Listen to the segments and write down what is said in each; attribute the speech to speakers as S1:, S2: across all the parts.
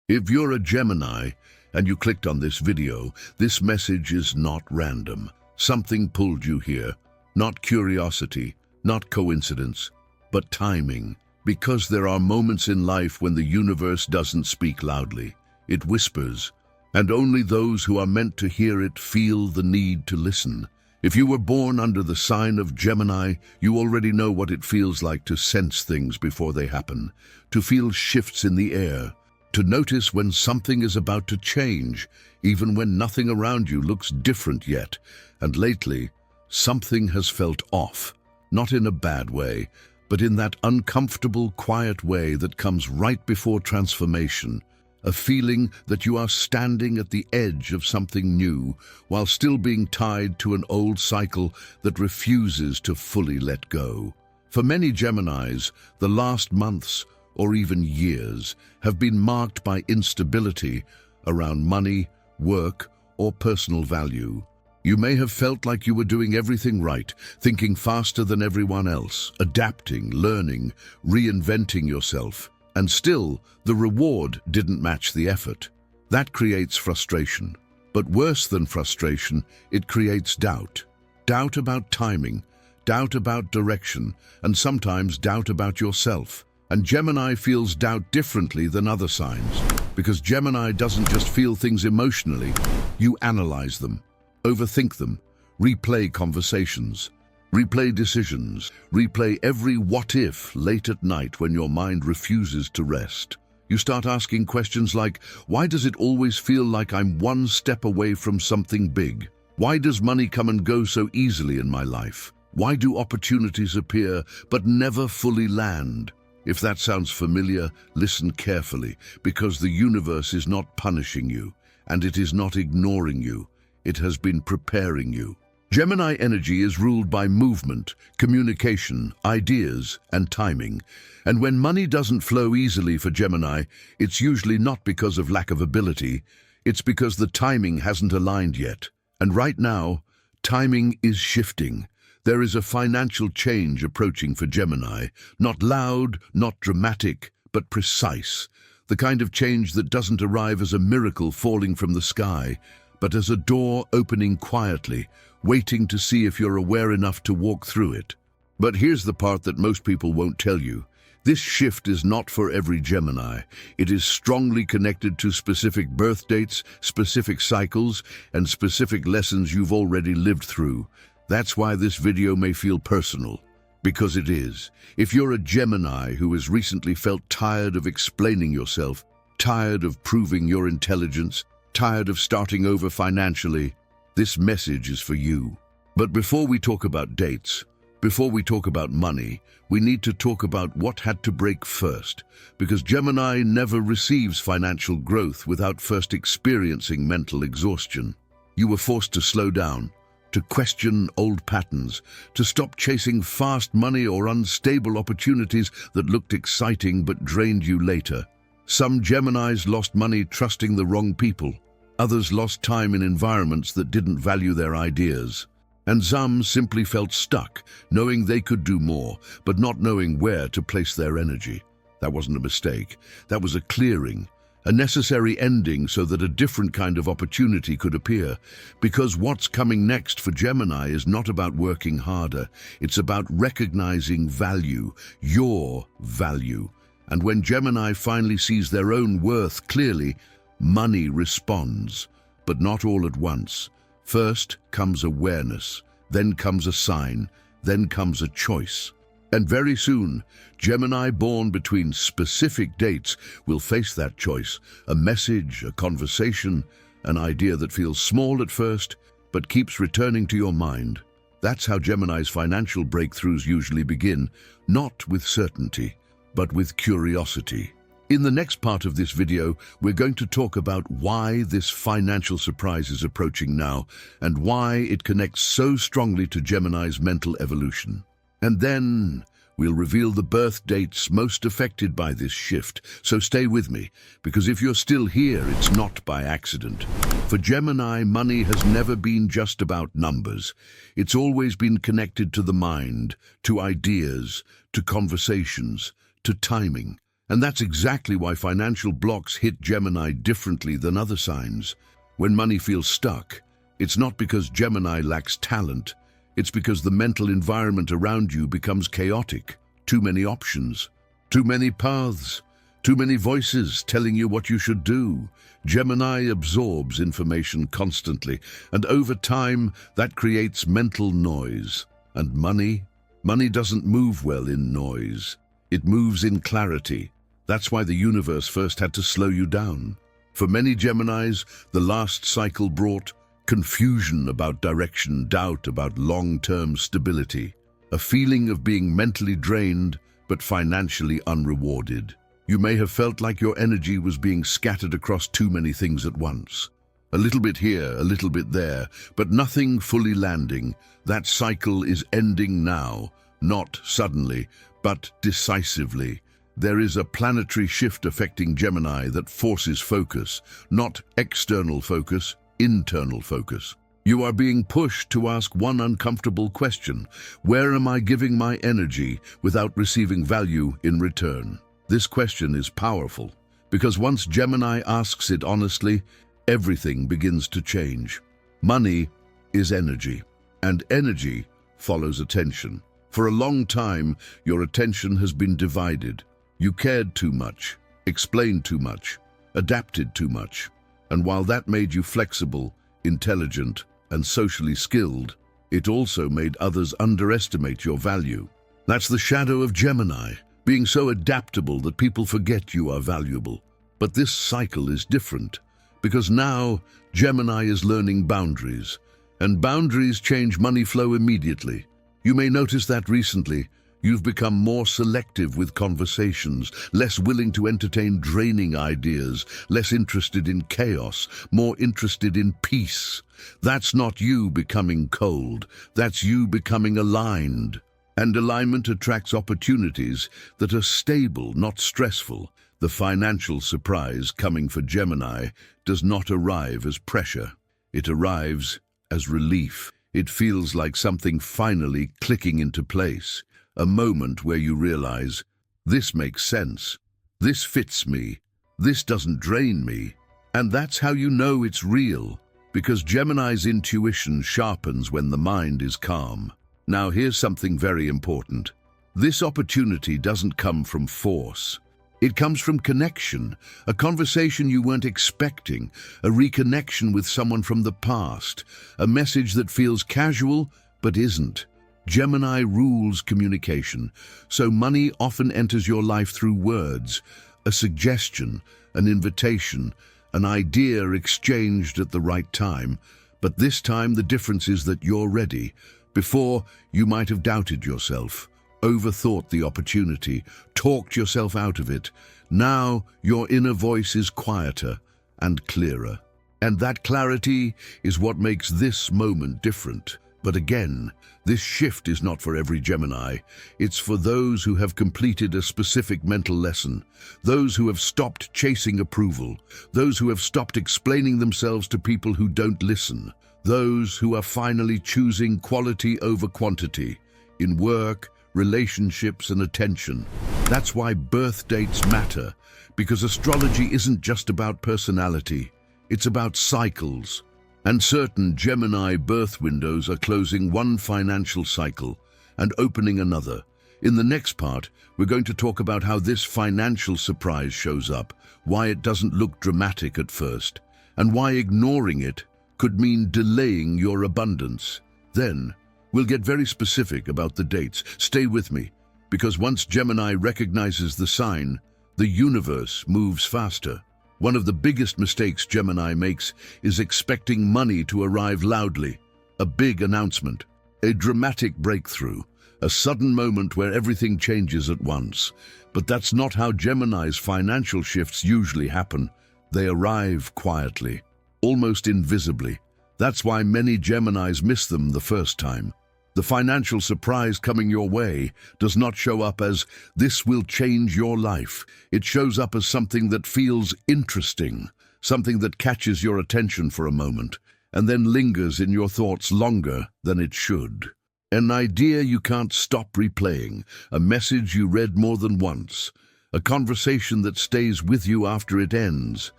S1: If you're a Gemini and you clicked on this video, this message is not random. Something pulled you here. Not curiosity, not coincidence, but timing. Because there are moments in life when the universe doesn't speak loudly. It whispers, and only those who are meant to hear it feel the need to listen. If you were born under the sign of Gemini, you already know what it feels like to sense things before they happen, to feel shifts in the air, to notice when something is about to change, even when nothing around you looks different yet. And lately, something has felt off, not in a bad way, but in that uncomfortable, quiet way that comes right before transformation. A feeling that you are standing at the edge of something new while still being tied to an old cycle that refuses to fully let go. For many Geminis, the last months or even years have been marked by instability around money, work, or personal value. You may have felt like you were doing everything right, thinking faster than everyone else, adapting, learning, reinventing yourself. And still, the reward didn't match the effort. That creates frustration. But worse than frustration, it creates doubt. Doubt about timing, doubt about direction, and sometimes doubt about yourself. And Gemini feels doubt differently than other signs, because Gemini doesn't just feel things emotionally. You analyze them, overthink them, replay conversations, replay decisions, replay every what-if late at night when your mind refuses to rest. You start asking questions like, why does it always feel like I'm one step away from something big? Why does money come and go so easily in my life? Why do opportunities appear but never fully land? If that sounds familiar, listen carefully, because the universe is not punishing you, and it is not ignoring you. It has been preparing you. Gemini energy is ruled by movement, communication, ideas, and timing. And when money doesn't flow easily for Gemini, it's usually not because of lack of ability. It's because the timing hasn't aligned yet. And right now, timing is shifting. There is a financial change approaching for Gemini. Not loud, not dramatic, but precise. The kind of change that doesn't arrive as a miracle falling from the sky, but as a door opening quietly, waiting to see if you're aware enough to walk through it. But here's the part that most people won't tell you. This shift is not for every Gemini. It is strongly connected to specific birth dates, specific cycles, and specific lessons you've already lived through. That's why this video may feel personal, because it is. If you're a Gemini who has recently felt tired of explaining yourself, tired of proving your intelligence, tired of starting over financially, this message is for you. But before we talk about dates, before we talk about money, we need to talk about what had to break first, because Gemini never receives financial growth without first experiencing mental exhaustion. You were forced to slow down, to question old patterns, to stop chasing fast money or unstable opportunities that looked exciting but drained you later. Some Geminis lost money trusting the wrong people. Others lost time in environments that didn't value their ideas. And some simply felt stuck, knowing they could do more, but not knowing where to place their energy. That wasn't a mistake. That was a clearing, a necessary ending so that a different kind of opportunity could appear. Because what's coming next for Gemini is not about working harder. It's about recognizing value, your value. And when Gemini finally sees their own worth clearly, money responds, but not all at once. First comes awareness, then comes a sign, then comes a choice. And very soon, Gemini born between specific dates will face that choice, a message, a conversation, an idea that feels small at first, but keeps returning to your mind. That's how Gemini's financial breakthroughs usually begin, not with certainty, but with curiosity. In the next part of this video, we're going to talk about why this financial surprise is approaching now and why it connects so strongly to Gemini's mental evolution. And then we'll reveal the birth dates most affected by this shift. So stay with me, because if you're still here, it's not by accident. For Gemini, money has never been just about numbers. It's always been connected to the mind, to ideas, to conversations, to timing. And that's exactly why financial blocks hit Gemini differently than other signs. When money feels stuck, it's not because Gemini lacks talent, it's because the mental environment around you becomes chaotic. Too many options, too many paths, too many voices telling you what you should do. Gemini absorbs information constantly, and over time, that creates mental noise. And money doesn't move well in noise. It moves in clarity. That's why the universe first had to slow you down. For many Geminis, the last cycle brought confusion about direction, doubt about long-term stability, a feeling of being mentally drained but financially unrewarded. You may have felt like your energy was being scattered across too many things at once. A little bit here, a little bit there, but nothing fully landing. That cycle is ending now, not suddenly, but decisively. There is a planetary shift affecting Gemini that forces focus, not external focus, internal focus. You are being pushed to ask one uncomfortable question: where am I giving my energy without receiving value in return? This question is powerful, because once Gemini asks it honestly, everything begins to change. Money is energy, and energy follows attention. For a long time, your attention has been divided. You cared too much, explained too much, adapted too much. And while that made you flexible, intelligent, and socially skilled, it also made others underestimate your value. That's the shadow of Gemini, being so adaptable that people forget you are valuable. But this cycle is different, because now Gemini is learning boundaries, and boundaries change money flow immediately. You may notice that recently, you've become more selective with conversations, less willing to entertain draining ideas, less interested in chaos, more interested in peace. That's not you becoming cold, that's you becoming aligned. And alignment attracts opportunities that are stable, not stressful. The financial surprise coming for Gemini does not arrive as pressure. It arrives as relief. It feels like something finally clicking into place. A moment where you realize, this makes sense, this fits me, this doesn't drain me. And that's how you know it's real, because Gemini's intuition sharpens when the mind is calm. Now here's something very important. This opportunity doesn't come from force. It comes from connection, a conversation you weren't expecting, a reconnection with someone from the past, a message that feels casual but isn't. Gemini rules communication, so money often enters your life through words, a suggestion, an invitation, an idea exchanged at the right time. But this time the difference is that you're ready. Before, you might have doubted yourself, overthought the opportunity, talked yourself out of it. Now your inner voice is quieter and clearer. And that clarity is what makes this moment different. But again, this shift is not for every Gemini. It's for those who have completed a specific mental lesson, those who have stopped chasing approval, those who have stopped explaining themselves to people who don't listen, those who are finally choosing quality over quantity in work, relationships, and attention. That's why birth dates matter, because astrology isn't just about personality, it's about cycles. And certain Gemini birth windows are closing one financial cycle and opening another. In the next part, we're going to talk about how this financial surprise shows up, why it doesn't look dramatic at first, and why ignoring it could mean delaying your abundance. Then, we'll get very specific about the dates. Stay with me, because once Gemini recognizes the sign, the universe moves faster. One of the biggest mistakes Gemini makes is expecting money to arrive loudly, a big announcement, a dramatic breakthrough, a sudden moment where everything changes at once. But that's not how Gemini's financial shifts usually happen. They arrive quietly, almost invisibly. That's why many Geminis miss them the first time. The financial surprise coming your way does not show up as, "This will change your life." It shows up as something that feels interesting, something that catches your attention for a moment, and then lingers in your thoughts longer than it should. An idea you can't stop replaying, a message you read more than once, a conversation that stays with you after it ends.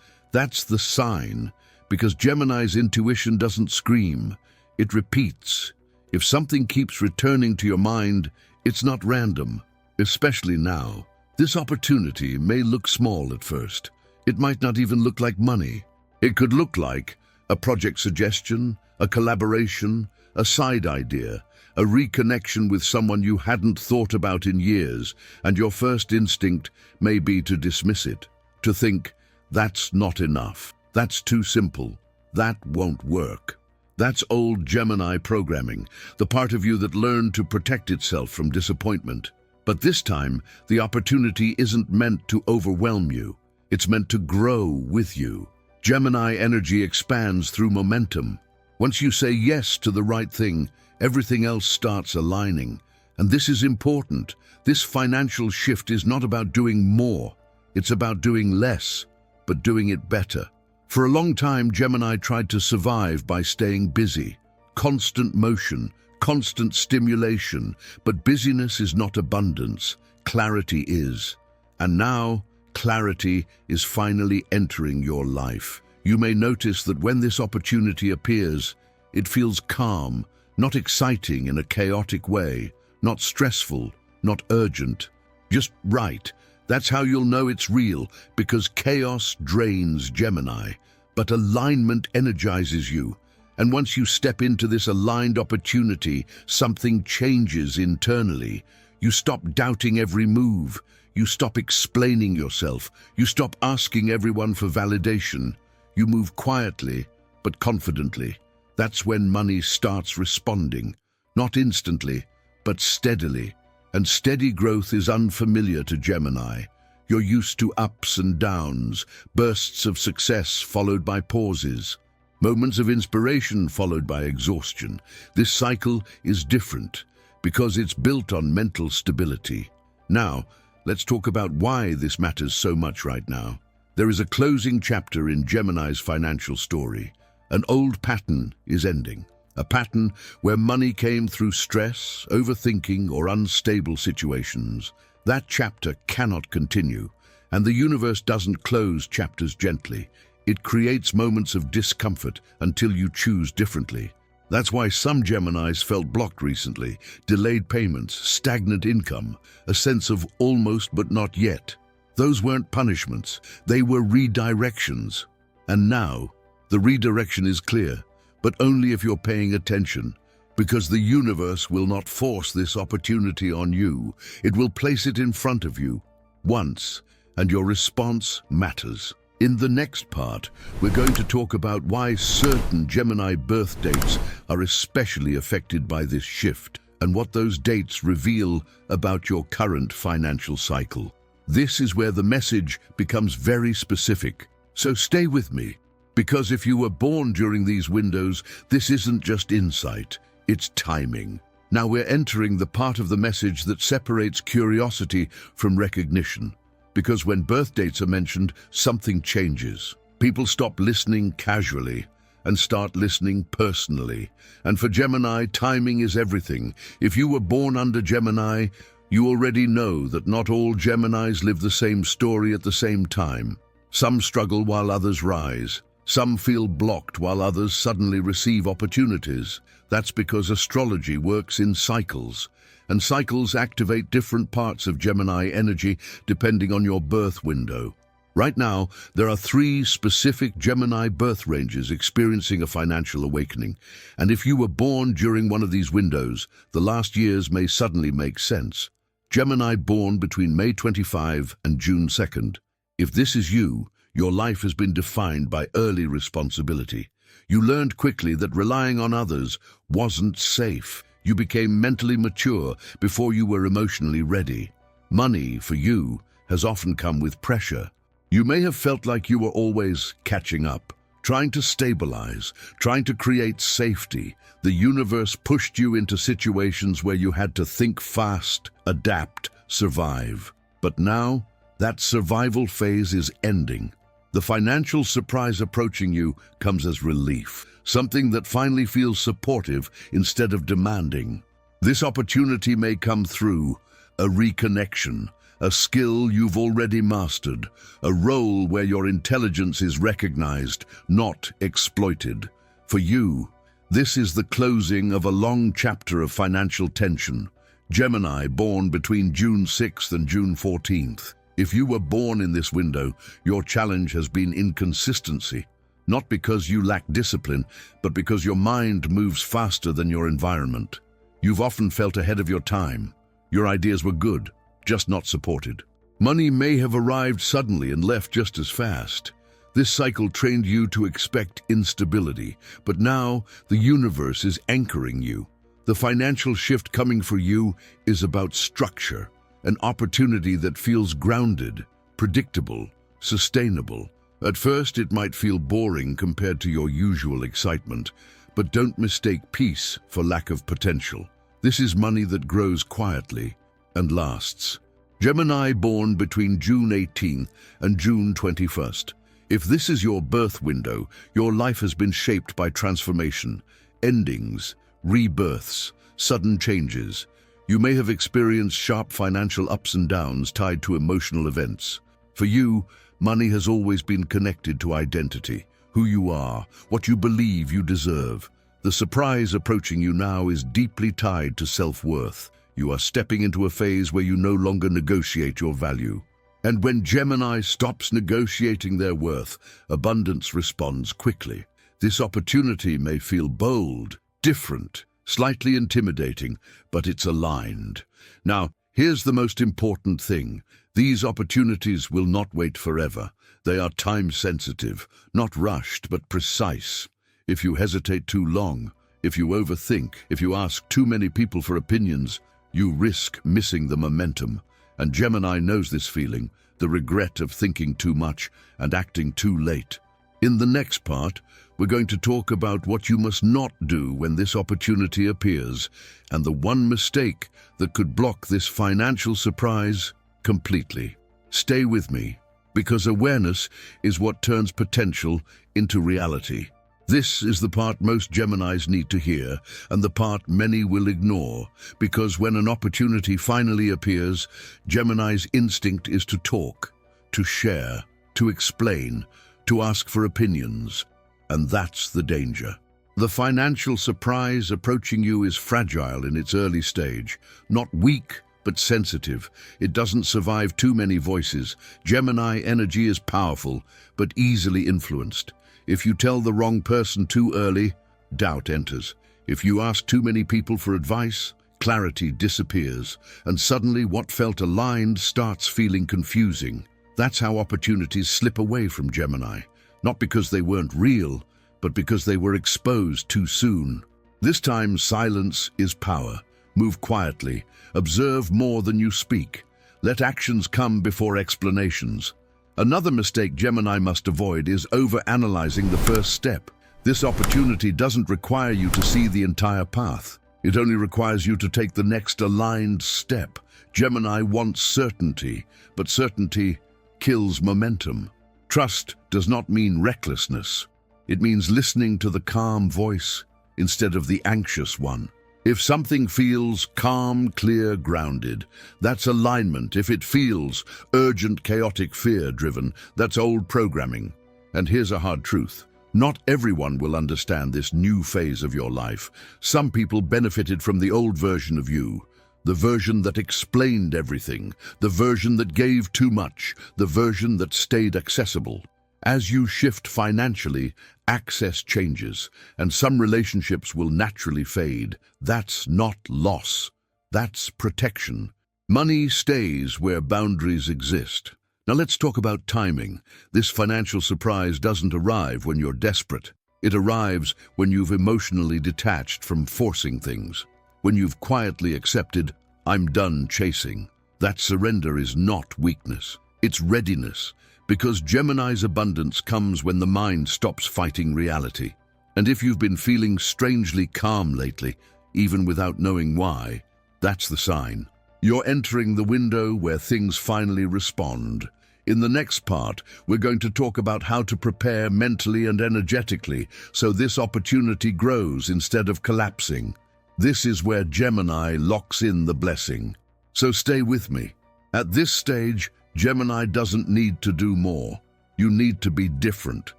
S1: That's the sign, because Gemini's intuition doesn't scream, it repeats. If something keeps returning to your mind, it's not random, especially now. This opportunity may look small at first. It might not even look like money. It could look like a project suggestion, a collaboration, a side idea, a reconnection with someone you hadn't thought about in years, and your first instinct may be to dismiss it, to think, that's not enough, that's too simple, that won't work. That's old Gemini programming, the part of you that learned to protect itself from disappointment. But this time, the opportunity isn't meant to overwhelm you. It's meant to grow with you. Gemini energy expands through momentum. Once you say yes to the right thing, everything else starts aligning. And this is important. This financial shift is not about doing more. It's about doing less, but doing it better. For a long time, Gemini tried to survive by staying busy. Constant motion, constant stimulation, but busyness is not abundance. Clarity is. And now, clarity is finally entering your life. You may notice that when this opportunity appears, it feels calm, not exciting in a chaotic way, not stressful, not urgent, just right. That's how you'll know it's real, because chaos drains Gemini, but alignment energizes you. And once you step into this aligned opportunity, something changes internally. You stop doubting every move. You stop explaining yourself. You stop asking everyone for validation. You move quietly, but confidently. That's when money starts responding. Not instantly, but steadily. And steady growth is unfamiliar to Gemini. You're used to ups and downs, bursts of success followed by pauses, moments of inspiration followed by exhaustion. This cycle is different because it's built on mental stability. Now, let's talk about why this matters so much right now. There is a closing chapter in Gemini's financial story. An old pattern is ending. A pattern where money came through stress, overthinking, or unstable situations. That chapter cannot continue, and the universe doesn't close chapters gently. It creates moments of discomfort until you choose differently. That's why some Geminis felt blocked recently, delayed payments, stagnant income, a sense of almost but not yet. Those weren't punishments, they were redirections. And now, the redirection is clear, but only if you're paying attention. Because the universe will not force this opportunity on you. It will place it in front of you once, and your response matters. In the next part, we're going to talk about why certain Gemini birth dates are especially affected by this shift, and what those dates reveal about your current financial cycle. This is where the message becomes very specific. So stay with me, because if you were born during these windows, this isn't just insight. It's timing. Now we're entering the part of the message that separates curiosity from recognition. Because when birth dates are mentioned, something changes. People stop listening casually and start listening personally. And for Gemini, timing is everything. If you were born under Gemini, you already know that not all Geminis live the same story at the same time. Some struggle while others rise. Some feel blocked while others suddenly receive opportunities. That's because astrology works in cycles, and cycles activate different parts of Gemini energy depending on your birth window. Right now, there are 3 specific Gemini birth ranges experiencing a financial awakening, and if you were born during one of these windows, the last years may suddenly make sense. Gemini born between May 25 and June 2nd. If this is you, your life has been defined by early responsibility. You learned quickly that relying on others wasn't safe. You became mentally mature before you were emotionally ready. Money, for you, has often come with pressure. You may have felt like you were always catching up, trying to stabilize, trying to create safety. The universe pushed you into situations where you had to think fast, adapt, survive. But now, that survival phase is ending. The financial surprise approaching you comes as relief, something that finally feels supportive instead of demanding. This opportunity may come through a reconnection, a skill you've already mastered, a role where your intelligence is recognized, not exploited. For you, this is the closing of a long chapter of financial tension. Gemini, born between June 6th and June 14th. If you were born in this window, your challenge has been inconsistency. Not because you lack discipline, but because your mind moves faster than your environment. You've often felt ahead of your time. Your ideas were good, just not supported. Money may have arrived suddenly and left just as fast. This cycle trained you to expect instability, but now the universe is anchoring you. The financial shift coming for you is about structure, an opportunity that feels grounded, predictable, sustainable. At first, it might feel boring compared to your usual excitement, but don't mistake peace for lack of potential. This is money that grows quietly and lasts. Gemini, born between June 18th and June 21st. If this is your birth window, your life has been shaped by transformation, endings, rebirths, sudden changes. You may have experienced sharp financial ups and downs tied to emotional events. For you, money has always been connected to identity, who you are, what you believe you deserve. The surprise approaching you now is deeply tied to self-worth. You are stepping into a phase where you no longer negotiate your value. And when Gemini stops negotiating their worth, abundance responds quickly. This opportunity may feel bold, different, slightly intimidating, but it's aligned. Now, here's the most important thing. These opportunities will not wait forever. They are time-sensitive, not rushed, but precise. If you hesitate too long, if you overthink, if you ask too many people for opinions, you risk missing the momentum. And Gemini knows this feeling, the regret of thinking too much and acting too late. In the next part, we're going to talk about what you must not do when this opportunity appears, and the one mistake that could block this financial surprise completely. Stay with me, because awareness is what turns potential into reality. This is the part most Geminis need to hear, and the part many will ignore, because when an opportunity finally appears, Gemini's instinct is to talk, to share, to explain, to ask for opinions. And that's the danger. The financial surprise approaching you is fragile in its early stage, not weak, but sensitive. It doesn't survive too many voices. Gemini energy is powerful, but easily influenced. If you tell the wrong person too early, doubt enters. If you ask too many people for advice, clarity disappears, and suddenly what felt aligned starts feeling confusing. That's how opportunities slip away from Gemini, not because they weren't real, but because they were exposed too soon. This time, silence is power. Move quietly. Observe more than you speak. Let actions come before explanations. Another mistake Gemini must avoid is overanalyzing the first step. This opportunity doesn't require you to see the entire path. It only requires you to take the next aligned step. Gemini wants certainty, but certainty kills momentum. Trust does not mean recklessness. It means listening to the calm voice instead of the anxious one. If something feels calm, clear, grounded, that's alignment. If it feels urgent, chaotic, fear-driven, that's old programming. And here's a hard truth. Not everyone will understand this new phase of your life. Some people benefited from the old version of you, the version that explained everything, the version that gave too much, the version that stayed accessible. As you shift financially, access changes, and some relationships will naturally fade. That's not loss. That's protection. Money stays where boundaries exist. Now let's talk about timing. This financial surprise doesn't arrive when you're desperate. It arrives when you've emotionally detached from forcing things. When you've quietly accepted, "I'm done chasing." That surrender is not weakness. It's readiness. Because Gemini's abundance comes when the mind stops fighting reality. And if you've been feeling strangely calm lately, even without knowing why, that's the sign. You're entering the window where things finally respond. In the next part, we're going to talk about how to prepare mentally and energetically so this opportunity grows instead of collapsing. This is where Gemini locks in the blessing. So stay with me, At this stage, Gemini doesn't need to do more. You need to be different,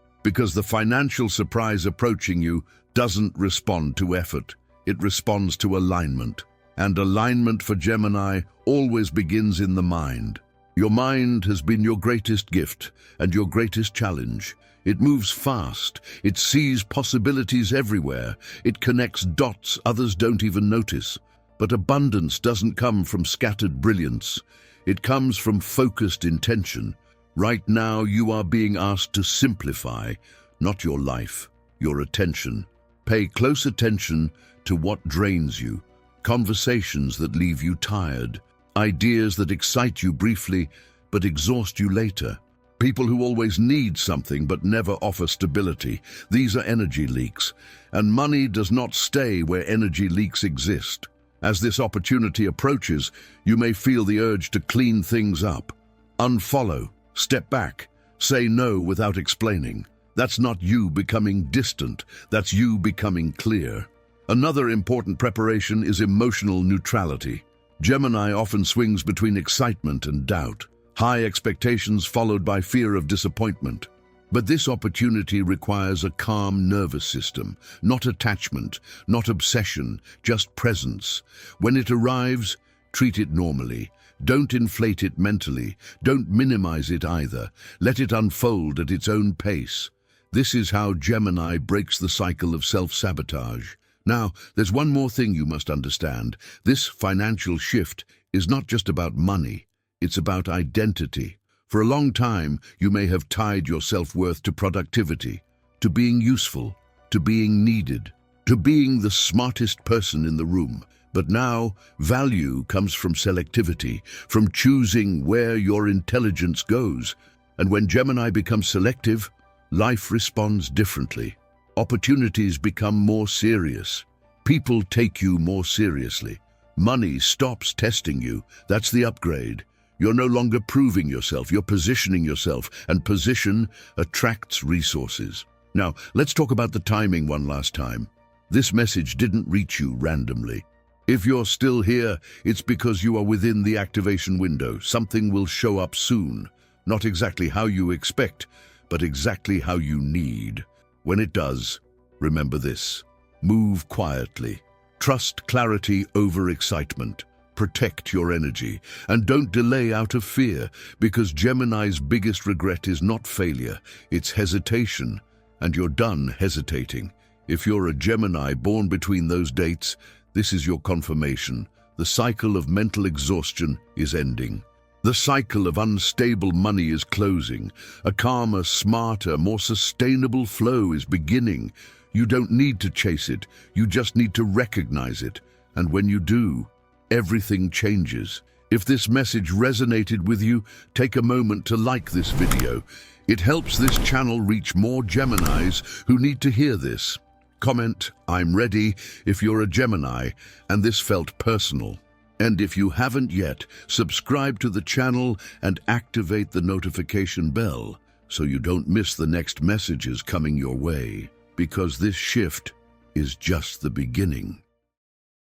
S1: because the financial surprise approaching you doesn't respond to effort. It responds to alignment. And alignment for Gemini always begins in the mind. Your mind has been your greatest gift and your greatest challenge. It moves fast. It sees possibilities everywhere. It connects dots others don't even notice. But abundance doesn't come from scattered brilliance. It comes from focused intention. Right now, you are being asked to simplify, not your life, your attention. Pay close attention to what drains you. Conversations that leave you tired. Ideas that excite you briefly, but exhaust you later. People who always need something but never offer stability. These are energy leaks. And money does not stay where energy leaks exist. As this opportunity approaches, you may feel the urge to clean things up. Unfollow, step back, say no without explaining. That's not you becoming distant, that's you becoming clear. Another important preparation is emotional neutrality. Gemini often swings between excitement and doubt, high expectations followed by fear of disappointment. But this opportunity requires a calm nervous system, not attachment, not obsession, just presence. When it arrives, treat it normally. Don't inflate it mentally. Don't minimize it either. Let it unfold at its own pace. This is how Gemini breaks the cycle of self-sabotage. Now, there's one more thing you must understand. This financial shift is not just about money. It's about identity. For a long time, you may have tied your self-worth to productivity, to being useful, to being needed, to being the smartest person in the room. But now, value comes from selectivity, from choosing where your intelligence goes. And when Gemini becomes selective, life responds differently. Opportunities become more serious. People take you more seriously. Money stops testing you. That's the upgrade. You're no longer proving yourself, you're positioning yourself, and position attracts resources. Now, let's talk about the timing one last time. This message didn't reach you randomly. If you're still here, it's because you are within the activation window. Something will show up soon. Not exactly how you expect, but exactly how you need. When it does, remember this. Move quietly. Trust clarity over excitement. Protect your energy, and don't delay out of fear, because Gemini's biggest regret is not failure, it's hesitation, and you're done hesitating. If you're a Gemini born between those dates, this is your confirmation. The cycle of mental exhaustion is ending. The cycle of unstable money is closing. A calmer, smarter, more sustainable flow is beginning. You don't need to chase it, you just need to recognize it. And when you do, everything changes. If this message resonated with you, take a moment to like this video. It helps this channel reach more Geminis who need to hear this. Comment, "I'm ready," if you're a Gemini and this felt personal. And if you haven't yet, subscribe to the channel and activate the notification bell so you don't miss the next messages coming your way, because this shift is just the beginning.